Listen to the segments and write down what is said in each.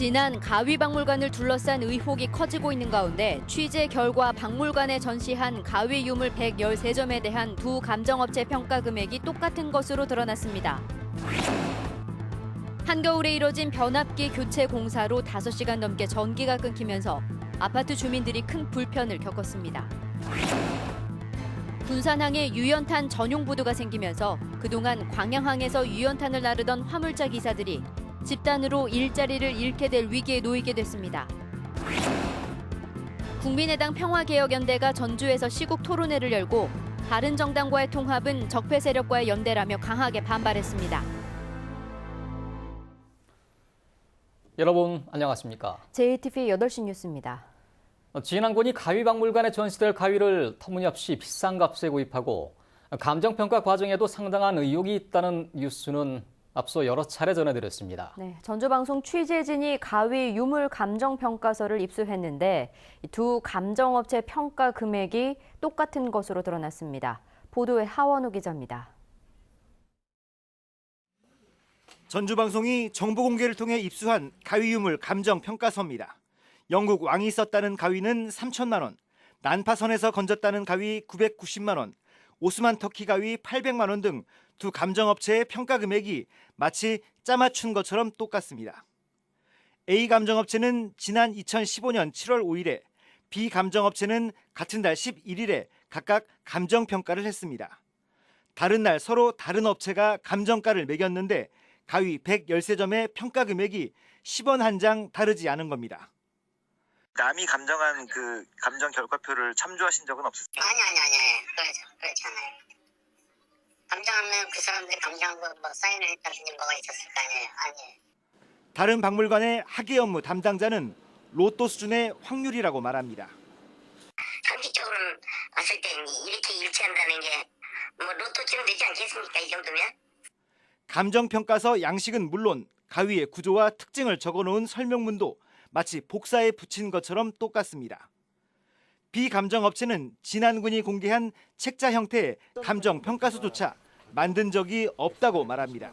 진안 가위박물관을 둘러싼 의혹이 커지고 있는 가운데 취재 결과 박물관에 전시한 가위 유물 113점에 대한 두 감정업체 평가 금액이 똑같은 것으로 드러났습니다. 한겨울에 이뤄진 변압기 교체 공사로 5시간 넘게 전기가 끊기면서 아파트 주민들이 큰 불편을 겪었습니다. 군산항에 유연탄 전용 부두가 생기면서 그동안 광양항에서 유연탄을 나르던 화물차 기사들이 집단으로 일자리를 잃게 될 위기에 놓이게 됐습니다. 국민의당 평화개혁연대가 전주에서 시국 토론회를 열고 다른 정당과의 통합은 적폐 세력과의 연대라며 강하게 반발했습니다. 여러분 안녕하십니까? JTV 8시 뉴스입니다. 진안군이 가위박물관에 전시될 가위를 터무니없이 비싼 값에 구입하고 감정평가 과정에도 상당한 의혹이 있다는 뉴스는 앞서 여러 차례 전해드렸습니다. 네, 전주방송 취재진이 가위 유물 감정평가서를 입수했는데 두 감정업체 평가 금액이 똑같은 것으로 드러났습니다. 보도에 하원우 기자입니다. 전주방송이 정보 공개를 통해 입수한 가위 유물 감정평가서입니다. 영국 왕이 썼다는 가위는 3천만 원, 난파선에서 건졌다는 가위 990만 원, 오스만 터키 가위 800만 원 등 두 감정업체의 평가 금액이 마치 짜맞춘 것처럼 똑같습니다. A 감정업체는 지난 2015년 7월 5일에, B 감정업체는 같은 달 11일에 각각 감정평가를 했습니다. 다른 날 서로 다른 업체가 감정가를 매겼는데 가위 113점의 평가 금액이 10원 한 장 다르지 않은 겁니다. 남이 감정한 그 감정 결과표를 참조하신 적은 없으세요? 아니. 그렇지 않아요. 감정하면 그 사람들이 감정하고 뭐 사인을 했다든지 뭐가 있었을 거 아니에요. 다른 박물관의 학예 업무 담당자는 로또 수준의 확률이라고 말합니다. 상식적으로 봤을 때 이렇게 일치한다는 게 뭐 로또쯤 되지 않겠습니까? 이 정도면? 감정평가서 양식은 물론 가위의 구조와 특징을 적어놓은 설명문도 마치 복사에 붙인 것처럼 똑같습니다. 비감정업체는 진안군이 공개한 책자 형태의 감정평가서조차 만든 적이 없다고 말합니다.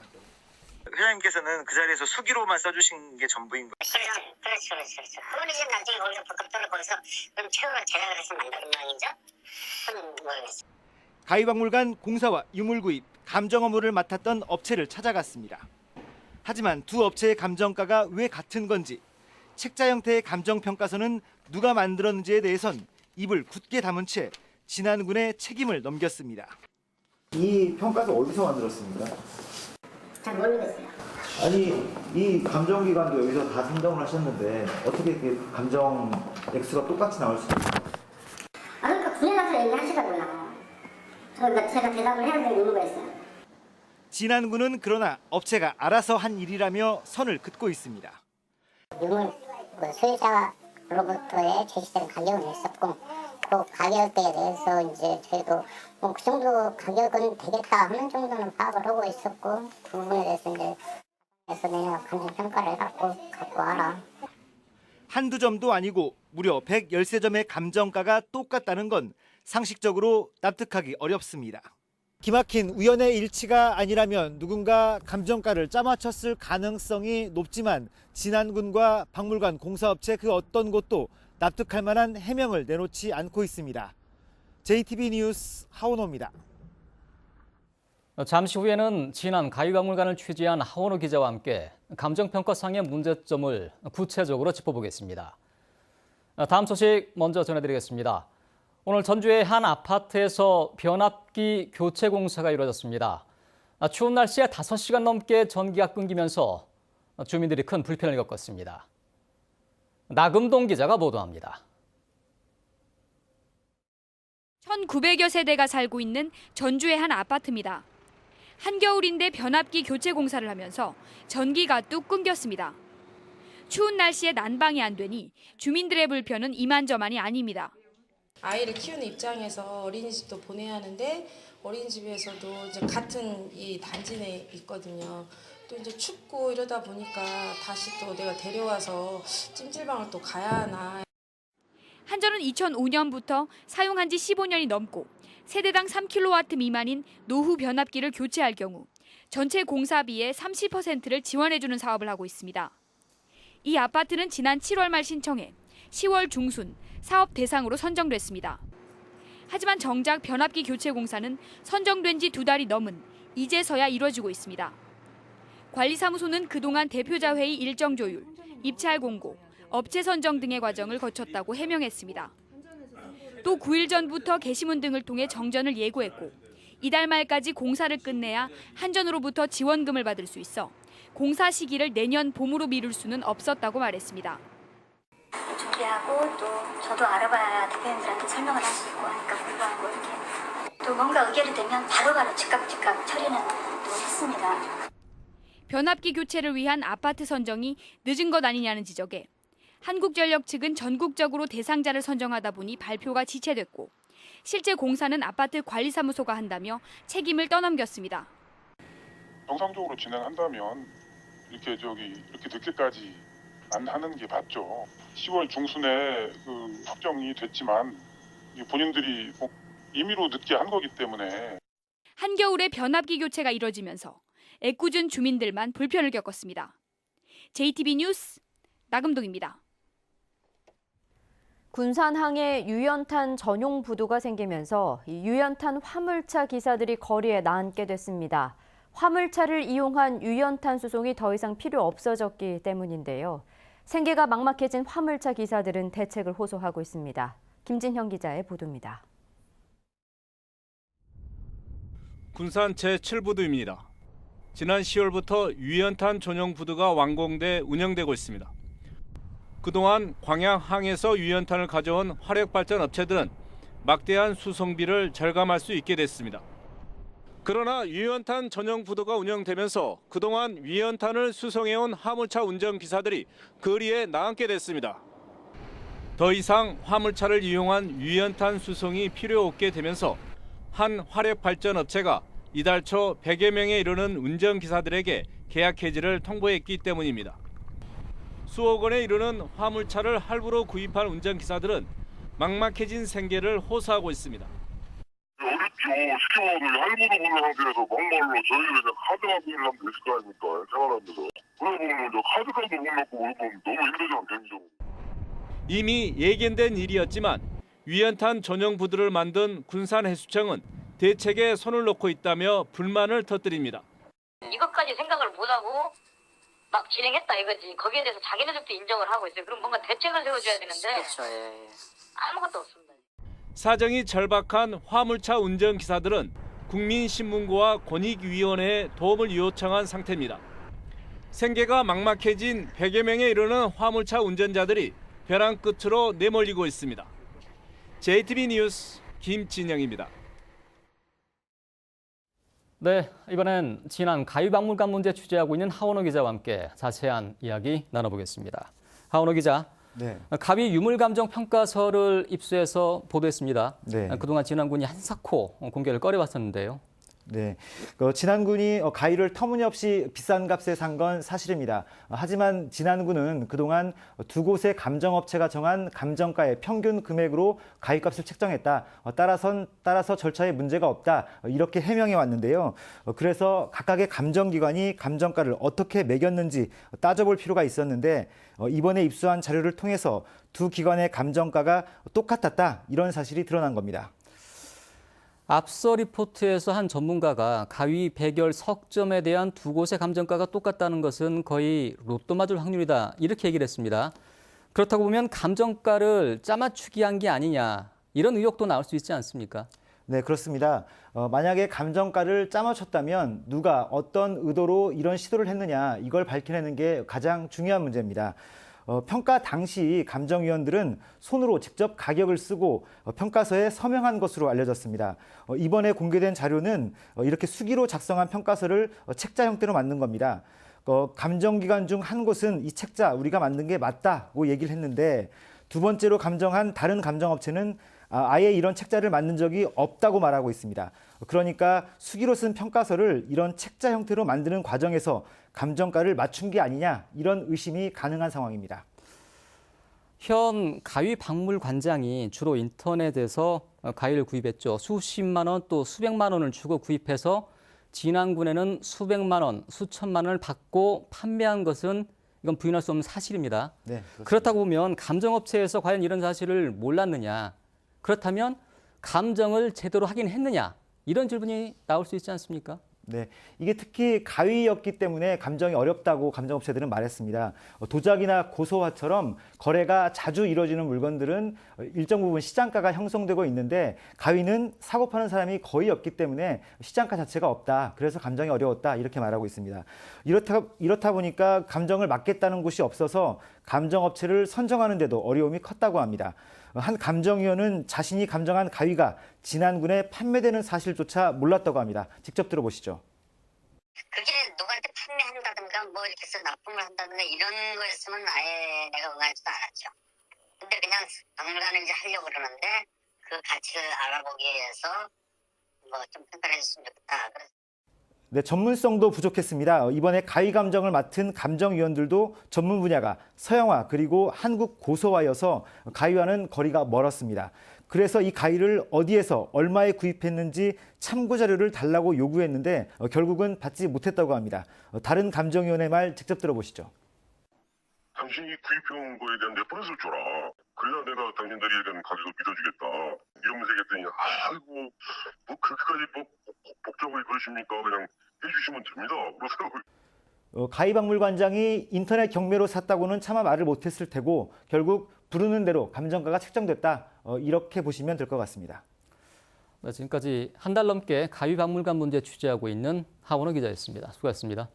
회장님께서는 그 자리에서 수기로만 써주신 게 전부인 거예요? 그렇죠. 그분이 지금 나중에 거기서 복합도를 거기서 그럼 최후로 제작을 해서 만드는 모양이죠? 그건 모르겠어요. 가위박물관 공사와 유물 구입, 감정 업무를 맡았던 업체를 찾아갔습니다. 하지만 두 업체의 감정가가 왜 같은 건지, 책자 형태의 감정평가서는 누가 만들었는지에 대해선 입을 굳게 다문 채 진안군의 책임을 넘겼습니다. 이 평가서 어디서 만들었습니까? 잘 모르겠어요. 아니, 이 감정기관도 여기서 다 선정을 하셨는데 어떻게 그 감정 액수가 똑같이 나올 수 있어요? 그러니까 군에 가서 얘기하시라고요. 그러니까 제가 대답을 해야 될 의무가 있어요. 진안군은 그러나 업체가 알아서 한 일이라며 선을 긋고 있습니다. 유물 소유자로부터의 제시된 가격은 있었고 그 가격에 대해서 이제 저희도 뭐 그 정도 가격은 되겠다 하는 정도는 파악을 하고 있었고 그 부분에 대해서 이제 그래서 내가 감정평가를 갖고 와라. 한두 점도 아니고 무려 113점의 감정가가 똑같다는 건 상식적으로 납득하기 어렵습니다. 기막힌 우연의 일치가 아니라면 누군가 감정가를 짜맞췄을 가능성이 높지만 진안군과 박물관 공사업체 그 어떤 곳도 납득할 만한 해명을 내놓지 않고 있습니다. JTB 뉴스 하원호입니다. 잠시 후에는 진안 가위박물관을 취재한 하원호 기자와 함께 감정평가상의 문제점을 구체적으로 짚어보겠습니다. 다음 소식 먼저 전해드리겠습니다. 오늘 전주의 한 아파트에서 변압기 교체 공사가 이루어졌습니다. 추운 날씨에 5시간 넘게 전기가 끊기면서 주민들이 큰 불편을 겪었습니다. 나금동 기자가 보도합니다. 1900여 세대가 살고 있는 전주의 한 아파트입니다. 한겨울인데 변압기 교체 공사를 하면서 전기가 뚝 끊겼습니다. 추운 날씨에 난방이 안 되니 주민들의 불편은 이만저만이 아닙니다. 아이를 키우는 입장에서 어린이집도 보내야 하는데 어린이집에서도 이제 같은 이 단지 내에 있거든요. 또 이제 춥고 이러다 보니까 다시 또 내가 데려와서 찜질방을 또 가야 하나. 한전은 2005년부터 사용한 지 15년이 넘고 세대당 3kW 미만인 노후 변압기를 교체할 경우 전체 공사비의 30%를 지원해주는 사업을 하고 있습니다. 이 아파트는 지난 7월 말 신청해 10월 중순 사업 대상으로 선정됐습니다. 하지만 정작 변압기 교체 공사는 선정된 지 2달이 넘은 이제서야 이뤄지고 있습니다. 관리사무소는 그동안 대표자 회의 일정 조율, 입찰 공고, 업체 선정 등의 과정을 거쳤다고 해명했습니다. 또 9일 전부터 게시문 등을 통해 정전을 예고했고 이달 말까지 공사를 끝내야 한전으로부터 지원금을 받을 수 있어 공사 시기를 내년 봄으로 미룰 수는 없었다고 말했습니다. 준비하고 또 저도 알아봐야 대표님들한테 설명을 할 수 있고 하니까 불구하고 이렇게 또 뭔가 의결이 되면 바로바로 즉각 처리는 또 했습니다. 변압기 교체를 위한 아파트 선정이 늦은 것 아니냐는 지적에 한국전력 측은 전국적으로 대상자를 선정하다 보니 발표가 지체됐고 실제 공사는 아파트 관리사무소가 한다며 책임을 떠넘겼습니다. 정상적으로 진행한다면 이렇게 늦게까지 안 하는 게 맞죠. 10월 중순에 확정이 됐지만 본인들이 임의로 늦게 한 거기 때문에. 한겨울에 변압기 교체가 이뤄지면서 애꿎은 주민들만 불편을 겪었습니다. JTB 뉴스 나금동입니다. 군산항에 유연탄 전용 부두가 생기면서 이 유연탄 화물차 기사들이 거리에 나앉게 됐습니다. 화물차를 이용한 유연탄 수송이 더 이상 필요 없어졌기 때문인데요. 생계가 막막해진 화물차 기사들은 대책을 호소하고 있습니다. 김진형 기자의 보도입니다. 군산 제7부두입니다. 지난 10월부터 유연탄 전용 부두가 완공돼 운영되고 있습니다. 그동안 광양항에서 유연탄을 가져온 화력발전 업체들은 막대한 수송비를 절감할 수 있게 됐습니다. 그러나 유연탄 전용 부두가 운영되면서 그동안 유연탄을 수송해온 화물차 운전기사들이 거리에 나앉게 됐습니다. 더 이상 화물차를 이용한 유연탄 수송이 필요 없게 되면서 한 화력발전 업체가 이달 초 100여 명에 이르는 운전기사들에게 계약 해지를 통보했기 때문입니다. 수억 원에 이르는 화물차를 할부로 구입한 운전기사들은 막막해진 생계를 호소하고 있습니다. 어렵죠. 시켜먹어도 할부도 보는 상태에서 막말로 저희를 그냥 카드만 보는 사람도 있을 거 아닙니까? 생활하면서. 그러다 보면 카드값도 못 넣고 그러면 너무 힘들지 않겠죠. 이미 예견된 일이었지만 유연탄 전용 부두를 만든 군산해수청은 대책에 손을 놓고 있다며 불만을 터뜨립니다. 이것까지 생각을 못하고 막 진행했다 이거지. 거기에 대해서 자기네들도 인정을 하고 있어요. 그럼 뭔가 대책을 세워줘야 되는데 그렇죠, 예. 아무것도 없습니다. 사정이 절박한 화물차 운전기사들은 국민신문고와 권익위원회에 도움을 요청한 상태입니다. 생계가 막막해진 100여 명에 이르는 화물차 운전자들이 벼랑 끝으로 내몰리고 있습니다. JTB 뉴스 김진영입니다. 네, 이번엔 진안 가위박물관 문제 취재하고 있는 하원호 기자와 함께 자세한 이야기 나눠보겠습니다. 하원호 기자, 네. 가위 유물감정 평가서를 입수해서 보도했습니다. 네. 그동안 진안군이 한사코 공개를 꺼려왔었는데요. 네, 진안군이 가위를 터무니없이 비싼 값에 산 건 사실입니다. 하지만 진안군은 그동안 두 곳의 감정업체가 정한 감정가의 평균 금액으로 가위값을 책정했다. 따라서 절차에 문제가 없다. 이렇게 해명해 왔는데요. 그래서 각각의 감정기관이 감정가를 어떻게 매겼는지 따져볼 필요가 있었는데 이번에 입수한 자료를 통해서 두 기관의 감정가가 똑같았다. 이런 사실이 드러난 겁니다. 앞서 리포트에서 한 전문가가 가위, 백열, 석점에 대한 두 곳의 감정가가 똑같다는 것은 거의 로또 맞을 확률이다 이렇게 얘기를 했습니다. 그렇다고 보면 감정가를 짜맞추기 한 게 아니냐 이런 의혹도 나올 수 있지 않습니까? 네, 그렇습니다. 만약에 감정가를 짜맞췄다면 누가 어떤 의도로 이런 시도를 했느냐 이걸 밝혀내는 게 가장 중요한 문제입니다. 평가 당시 감정위원들은 손으로 직접 가격을 쓰고 평가서에 서명한 것으로 알려졌습니다. 이번에 공개된 자료는 이렇게 수기로 작성한 평가서를 책자 형태로 만든 겁니다. 감정기관 중 한 곳은 이 책자 우리가 만든 게 맞다고 얘기를 했는데 두 번째로 감정한 다른 감정업체는 아예 이런 책자를 만든 적이 없다고 말하고 있습니다. 그러니까 수기로 쓴 평가서를 이런 책자 형태로 만드는 과정에서 감정가를 맞춘 게 아니냐 이런 의심이 가능한 상황입니다. 현 가위박물관장이 주로 인터넷에서 가위를 구입했죠. 수십만 원 또 수백만 원을 주고 구입해서 진안군에는 수백만 원, 수천만 원을 받고 판매한 것은 이건 부인할 수 없는 사실입니다. 네, 그렇습니다. 그렇다고 보면 감정업체에서 과연 이런 사실을 몰랐느냐? 그렇다면 감정을 제대로 하긴 했느냐? 이런 질문이 나올 수 있지 않습니까? 네, 이게 특히 가위였기 때문에 감정이 어렵다고 감정업체들은 말했습니다. 도자기나 고소화처럼 거래가 자주 이루어지는 물건들은 일정 부분 시장가가 형성되고 있는데 가위는 사고 파는 사람이 거의 없기 때문에 시장가 자체가 없다. 그래서 감정이 어려웠다. 이렇게 말하고 있습니다. 이렇다 보니까 감정을 맡겠다는 곳이 없어서 감정업체를 선정하는 데도 어려움이 컸다고 합니다. 한 감정위원은 자신이 감정한 가위가 진안군에 판매되는 사실조차 몰랐다고 합니다. 직접 들어보시죠. 그게 누구한테 판매한다든가 뭐 이렇게 해서 납품을 한다든가 이런 거였으면 아예 내가 응하지도 않았죠. 근데 그냥 박물관을 이제 하려고 그러는데 그 가치를 알아보기 위해서 뭐 좀 평가를 해줬으면 좋겠다. 그래서 네, 전문성도 부족했습니다. 이번에 가위 감정을 맡은 감정위원들도 전문 분야가 서양화 그리고 한국 고소화여서 가위와는 거리가 멀었습니다. 그래서 이 가위를 어디에서 얼마에 구입했는지 참고 자료를 달라고 요구했는데 결국은 받지 못했다고 합니다. 다른 감정위원의 말 직접 들어보시죠. 당신이 구입해온 거에 대한 레퍼런스를 줘라. 그래야 내가 당신들에 대한 가격을 믿어주겠다. 이러면서 얘기했더니 아이고 뭐 그렇게까지 복잡하게 그러십니까? 그냥 해주시면 됩니다. 그러더라고요. 가위박물관장이 인터넷 경매로 샀다고는 차마 말을 못했을 테고 결국 부르는 대로 감정가가 책정됐다. 이렇게 보시면 될 것 같습니다. 네, 지금까지 한 달 넘게 가위박물관 문제 취재하고 있는 하원호 기자였습니다. 수고하셨습니다.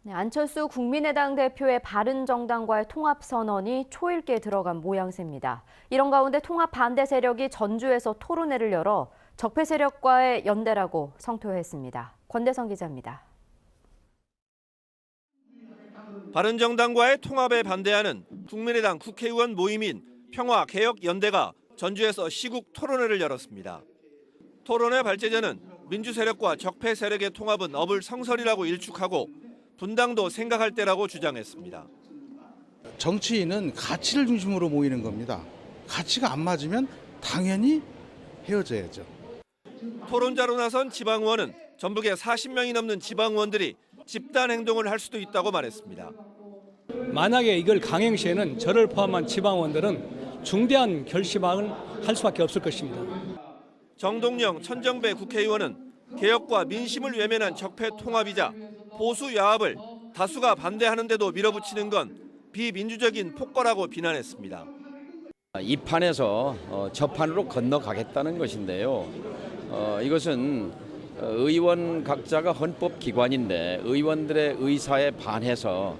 네, 안철수 국민의당 대표의 바른정당과의 통합선언이 초읽기에 들어간 모양새입니다. 이런 가운데 통합 반대 세력이 전주에서 토론회를 열어 적폐 세력과의 연대라고 성토했습니다. 권대성 기자입니다. 바른정당과의 통합에 반대하는 국민의당 국회의원 모임인 평화개혁연대가 전주에서 시국 토론회를 열었습니다. 토론회 발제자는 민주세력과 적폐 세력의 통합은 어불성설이라고 일축하고 분당도 생각할 때라고 주장했습니다. 정치인은 가치를 중심으로 모이는 겁니다. 가치가 안 맞으면 당연히 헤어져야죠. 토론자로 나선 지방의원은 전북에 40명이 넘는 지방의원들이 집단 행동을 할 수도 있다고 말했습니다. 만약에 이걸 강행시에는 저를 포함한 지방의원들은 중대한 결심을 할 수밖에 없을 것입니다. 정동영 천정배 국회의원은 개혁과 민심을 외면한 적폐 통합이자 보수 야합을 다수가 반대하는데도 밀어붙이는 건 비민주적인 폭거라고 비난했습니다. 이 판에서 저 판으로 건너가겠다는 것인데요. 이것은 의원 각자가 헌법기관인데 의원들의 의사에 반해서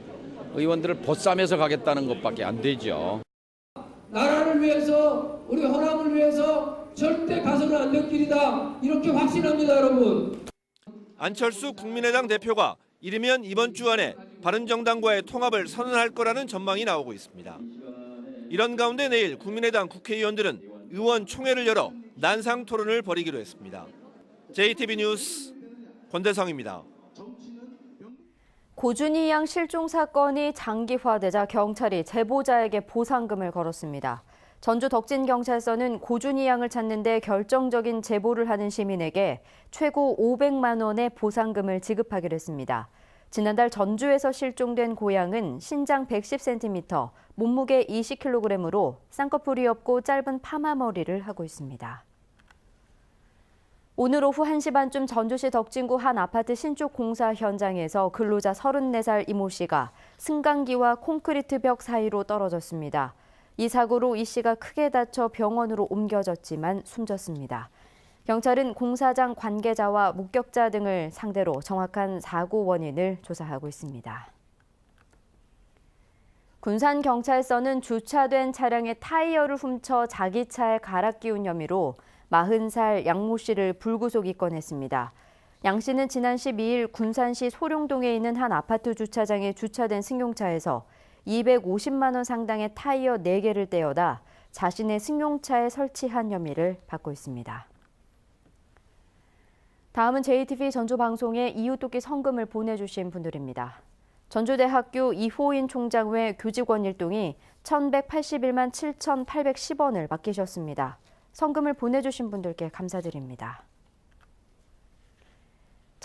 의원들을 보쌈해서 가겠다는 것밖에 안 되죠. 나라를 위해서 우리 호남을 위해서 절대 가서는 안 될 길이다. 이렇게 확신합니다, 여러분. 안철수 국민의당 대표가 이르면 이번 주 안에 바른정당과의 통합을 선언할 거라는 전망이 나오고 있습니다. 이런 가운데 내일 국민의당 국회의원들은 의원총회를 열어 난상 토론을 벌이기로 했습니다. JTB 뉴스 권대성입니다. 고준희 양 실종 사건이 장기화되자 경찰이 제보자에게 보상금을 걸었습니다. 전주 덕진경찰서는 고준희 양을 찾는 데 결정적인 제보를 하는 시민에게 최고 500만 원의 보상금을 지급하기로 했습니다. 지난달 전주에서 실종된 고양은 신장 110cm, 몸무게 20kg으로 쌍꺼풀이 없고 짧은 파마 머리를 하고 있습니다. 오늘 오후 1시 반쯤 전주시 덕진구 한 아파트 신축 공사 현장에서 근로자 34살 이모 씨가 승강기와 콘크리트 벽 사이로 떨어졌습니다. 이 사고로 이 씨가 크게 다쳐 병원으로 옮겨졌지만 숨졌습니다. 경찰은 공사장 관계자와 목격자 등을 상대로 정확한 사고 원인을 조사하고 있습니다. 군산경찰서는 주차된 차량의 타이어를 훔쳐 자기 차에 갈아 끼운 혐의로 40살 양모 씨를 불구속 입건했습니다. 양 씨는 지난 12일 군산시 소룡동에 있는 한 아파트 주차장에 주차된 승용차에서 250만 원 상당의 타이어 4개를 떼어다 자신의 승용차에 설치한 혐의를 받고 있습니다. 다음은 JTV 전주방송에 이웃돕기 성금을 보내주신 분들입니다. 전주대학교 이호인 총장 외 교직원 일동이 1,181만 7,810원을 맡기셨습니다. 성금을 보내주신 분들께 감사드립니다.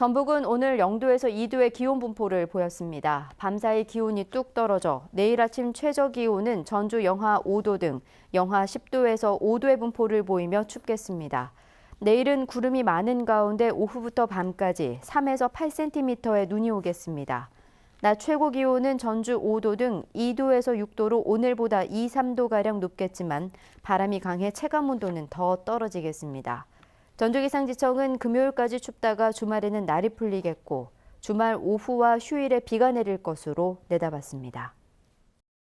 전북은 오늘 0도에서 2도의 기온 분포를 보였습니다. 밤사이 기온이 뚝 떨어져 내일 아침 최저 기온은 전주 영하 5도 등 영하 10도에서 5도의 분포를 보이며 춥겠습니다. 내일은 구름이 많은 가운데 오후부터 밤까지 3에서 8cm의 눈이 오겠습니다. 낮 최고 기온은 전주 5도 등 2도에서 6도로 오늘보다 2, 3도가량 높겠지만 바람이 강해 체감온도는 더 떨어지겠습니다. 전주기상지청은 금요일까지 춥다가 주말에는 날이 풀리겠고 주말 오후와 휴일에 비가 내릴 것으로 내다봤습니다.